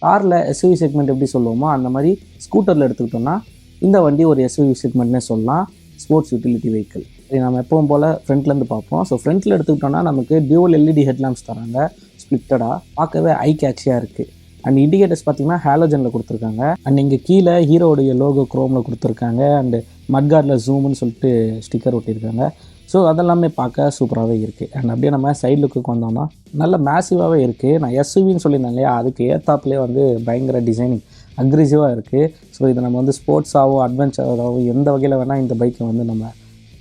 காரில் SUV segment எப்படி சொல்லுவோமோ அந்த மாதிரி ஸ்கூட்டரில் எடுத்துக்கிட்டோம்னா இந்த வண்டி ஒரு எஸ்யூவி செக்மெண்ட்னே சொல்லலாம். Sports utility vehicle. இது நம்ம எப்பவும் போல் ஃப்ரண்ட்லேருந்து பார்ப்போம். ஸோ ஃப்ரண்ட்டில் எடுத்துக்கிட்டோம்னா நமக்கு டியூவல் எல்இடி ஹெட்லாம்ப்ஸ் தராங்க, ஸ்ப்ளிட்டடாக பார்க்கவே ஐ கேட்சியாக இருக்குது. அண்ட் இண்டிகேட்டர்ஸ் பார்த்தீங்கன்னா ஹாலோஜனில் கொடுத்துருக்காங்க. அண்ட் இங்கே கீழே ஹீரோடைய லோகோ குரோமில் கொடுத்துருக்காங்க. அண்டு மட்கார்டில் ஜூம்னு சொல்லிட்டு ஸ்டிக்கர் ஒட்டியிருக்காங்க. ஸோ அதெல்லாமே பார்க்க சூப்பராகவே இருக்குது. அண்ட் அப்படியே நம்ம சைட் லுக்குக்கு வந்தோம்னா நல்ல மேசிவாகவே இருக்குது. நான் எஸ்யூவின்னு சொல்லியிருந்தேன் இல்லையா, அதுக்கு ஏத்தாப்புலேயே வந்து பயங்கர டிசைனிங் அக்ரெசிவாக இருக்குது. ஸோ இதை நம்ம வந்து ஸ்போர்ட்ஸாகவோ அட்வென்ச்சராகவோ எந்த வகையில் வேணால் இந்த பைக்கை வந்து நம்ம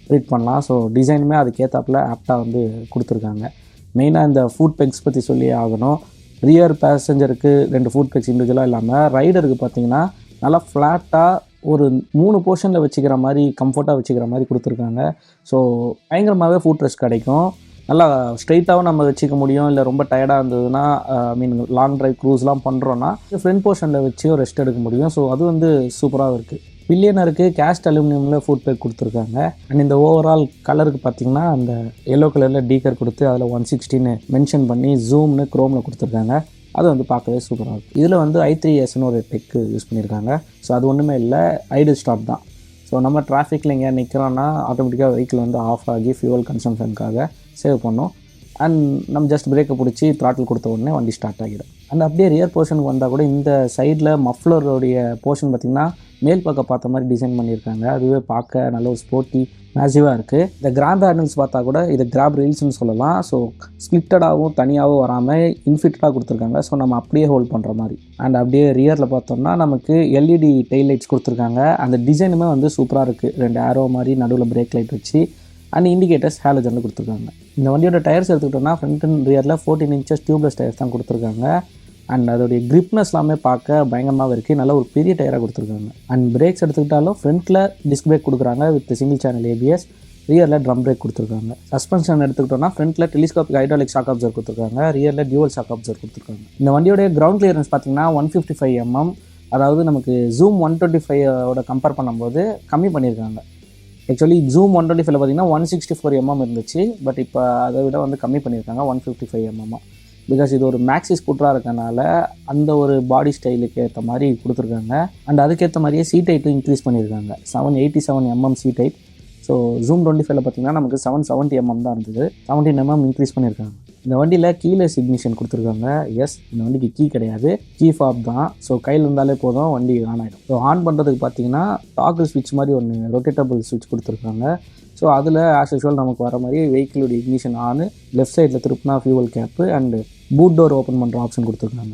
ட்ரீட் பண்ணலாம். ஸோ டிசைனுமே அதுக்கு ஏத்தாப்பில் ஆப்டாக வந்து கொடுத்துருக்காங்க. மெயினாக இந்த ஃபுட் பெக்ஸ் பற்றி சொல்லி ஆகணும். ரியர் பேசஞ்சருக்கு 2 ஃபுட் பெக்ஸ் இண்டிவிஜுவலாக இல்லாமல் ரைடருக்கு பார்த்தீங்கன்னா நல்லா ஃப்ளாட்டாக ஒரு 3 போர்ஷனில் வச்சுக்கிற மாதிரி கம்ஃபர்ட்டாக வச்சுக்கிற மாதிரி கொடுத்துருக்காங்க. ஸோ பயங்கரமாகவே ஃபுட் ரெஸ்ட் கிடைக்கும். நல்லா ஸ்ட்ரெயிட்டாகவும் நம்ம வச்சுக்க முடியும். இல்லை ரொம்ப டயர்டாக இருந்ததுன்னா லாங் ட்ரைவ் க்ரூஸ்லாம் பண்ணுறோன்னா ஃப்ரண்ட் போர்ஷனில் வச்சு ரெஸ்ட் எடுக்க முடியும். ஸோ அது வந்து சூப்பராக இருக்குது. பில்லியனருக்கு கேஸ்ட் அலுமினியமில் ஃபுட் பேக் கொடுத்துருக்காங்க. அண்ட் இந்த ஓவரால் கலருக்கு பார்த்திங்கன்னா அந்த எல்லோ கலரில் டீக்கர் கொடுத்து அதில் 160ன்னு மென்ஷன் பண்ணி ஜூம்னு குரோமில் கொடுத்துருக்காங்க. அது வந்து பார்க்கவே சூப்பராக இருக்குது. இதில் வந்து i3Sன்னு ஒரு டெக்கு யூஸ் பண்ணியிருக்காங்க. ஸோ அது ஒன்றுமே இல்லை, ஐடில் ஸ்டாப் தான். ஸோ நம்ம டிராஃபிக்கில் எங்கேயா நிற்கிறோன்னா ஆட்டோமேட்டிக்காக வெஹிக்கிள் வந்து ஆஃப் ஆகி ஃபியூவல் கன்சம்ஷனுக்காக சேவ் பண்ணும். அண்ட் நம்ம ஜஸ்ட் பிரேக்கை பிடிச்சி த்ராட்டில் கொடுத்த உடனே வண்டி ஸ்டார்ட் ஆகிடும். அண்ட் அப்படியே ரியர் போர்ஷனுக்கு வந்தால் கூட இந்த சைடில் மஃப்ளருடைய போர்ஷன் பார்த்திங்கன்னா மேல் பக்கம் பார்த்த மாதிரி டிசைன் பண்ணியிருக்காங்க. அதுவே பார்க்க நல்ல ஒரு ஸ்போர்ட்டி மேசிவாக இருக்குது. இந்த கிராப் ஹேண்டில்ஸ் பார்த்தா கூட இது கிராப் ரீல்ஸ்னு சொல்லலாம். ஸோ ஸ்ப்ளிட்டடாகவும் தனியாகவும் வராமல் இன்ஃபிட்டடாக கொடுத்துருக்காங்க. ஸோ நம்ம அப்படியே ஹோல்ட் பண்ணுற மாதிரி. அண்ட் அப்படியே ரியரில் பார்த்தோம்னா நமக்கு எல்இடி டெயில் லைட்ஸ் கொடுத்துருக்காங்க. அந்த டிசைனுமே வந்து சூப்பராக இருக்குது. 2 ஆரோ மாதிரி நடுவில் பிரேக் லைட் வச்சு அண்ட் இண்டிகேட்டர்ஸ் ஹாலோஜனில் கொடுத்துருக்காங்க. இந்த வண்டியோட டயர்ஸ் எடுத்துக்கிட்டோம்னா ஃப்ரண்ட் அண்ட் ரியரில் 14 inches டியூப்லெஸ் டயர்ஸ் தான் கொடுத்துருக்காங்க. அண்ட் அதோடைய கிரிப்னஸ் எல்லாமே பார்க்க பயங்கரமாக இருக்குது. நல்ல ஒரு பெரிய டயராக கொடுத்துருக்காங்க. அண்ட் பிரேக்ஸ் எடுத்துக்கிட்டாலும் ஃப்ரண்ட்டில் டிஸ்க் பிரேக் கொடுக்குறாங்க வித் சிங்கிள் சேனல் ஏபிஎஸ், ரியரில் ட்ரம் பிரேக் கொடுத்துருக்காங்க. சஸ்பென்ஷன் எடுத்துக்கிட்டோம்னா ஃப்ரண்ட்டில் டெலிஸ்கோபிக் ஹைட்ராலிக் ஷாக் அப்சர்வர் கொடுத்துருக்காங்க, ரியரில் டியூவல் ஷாக் அப்சர்வர் கொடுத்துருக்காங்க. இந்த வண்டியோடைய கிரவுண்ட் கிளியரன்ஸ் பார்த்தீங்கன்னா 155 mm. அதாவது நமக்கு ஜூம் 125 கம்பேர் பண்ணும்போது கம்மி பண்ணியிருக்காங்க. ஆக்சுவலி ஜூம் 125 பார்த்தீங்கன்னா 164 mm இருந்துச்சு. பட் இப்போ அதை விட வந்து கம்மி பண்ணியிருக்காங்க 155 mm. பிகாஸ் இது ஒரு மேக்ஸி ஸ்கூட்டராக இருக்கனால அந்த ஒரு பாடி ஸ்டைலுக்கு ஏற்ற மாதிரி கொடுத்துருக்காங்க. அண்ட் அதுக்கேற்ற மாதிரியே சீட் ஹைட்டும் இன்க்ரீஸ் பண்ணியிருக்காங்க. 787 mm seat height. So zoom 25 பார்த்தீங்கன்னா நமக்கு 770 mm தான் இருந்தது. 17 mm இன்க்ரீஸ் பண்ணியிருக்காங்க. இந்த வண்டியில் கீலெஸ் இக்னிஷன் கொடுத்துருக்காங்க. எஸ், இந்த வண்டிக்கு கீ கிடையாது, கீ ஃபாப் தான். ஸோ கையில் இருந்தாலே போதும் வண்டி ஆன் ஆகிடும். ஸோ ஆன் பண்ணுறதுக்கு பார்த்தீங்கன்னா டாக்கிள் ஸ்விட்ச் மாதிரி ஒன்று ரொட்டேட்டபிள் ஸ்விட்ச் கொடுத்துருக்காங்க. ஸோ அதில் ஆஸ் யூஷுவல் நமக்கு வர மாதிரி வெஹிக்கிளோட இக்னிஷன் ஆன், லெஃப்ட் சைடில் திருப்பினா fuel cap and boot door open பண்ணுற ஆப்ஷன் கொடுத்துருக்காங்க.